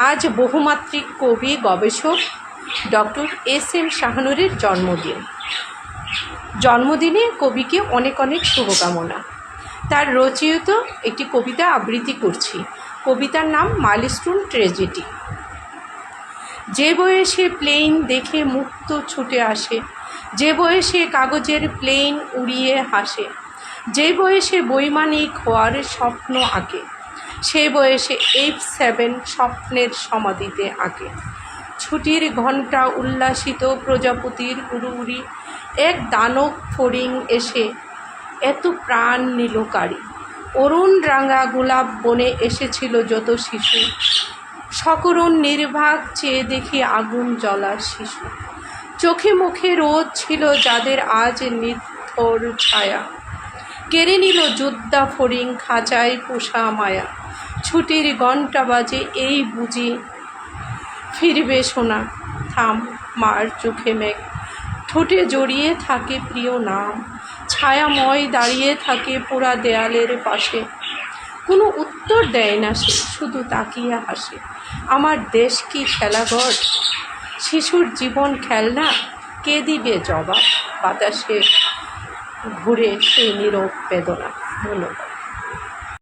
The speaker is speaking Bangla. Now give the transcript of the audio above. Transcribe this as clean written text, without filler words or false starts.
আজ বহুমাত্রিক কবি গবেষক ডক্টর এস.এম. শাহনূরের জন্মদিন। জন্মদিনে কবিকে অনেক অনেক শুভকামনা। তার রচিত একটি কবিতা আবৃত্তি করছি। কবিতার নাম মাইলস্টোন ট্র্যাজেডি। যে বয়সে প্লেন দেখে মুক্ত ছুটে আসে, যে বয়সে কাগজের প্লেন উড়িয়ে হাসে, যে বয়সে বৈমানিক হওয়ার স্বপ্ন আঁকে, সে বয়সে F7 স্বপ্নের সমাধিতে আঁকে। ছুটির ঘণ্টা উল্লাসিত প্রজাপতির উড়ুউড়ি, এক দানব ফড়িং এসে এত প্রাণ নিল কারি। অরুণ রাঙা গোলাপ বনে এসেছিল যত শিশু, সকরুণ নির্বাক চেয়ে দেখি আগুন জ্বলার শিশু। চোখে মুখে রোদ ছিল যাদের আজ নিথর ছায়া, কেড়ে নিল যোদ্ধা ফড়িং খাঁচায় পোষা মায়া। ছুটির ঘণ্টা বাজে এই বুঝি ফিরবে সোনা, থাম মার চোখে মেঘ, ঠোঁটে জড়িয়ে থাকে প্রিয় নাম, ছায়াময় দাঁড়িয়ে থাকে পোড়া দেয়ালের পাশে। কোনো উত্তর দেয় না সে, শুধু তাকিয়ে হাসে। আমার দেশ কি খেলাঘর, শিশুর জীবন খেলনা, কে দিবে জবাব? বাতাসে ঘুরে সেই নীরব বেদনা। ধন্যবাদ।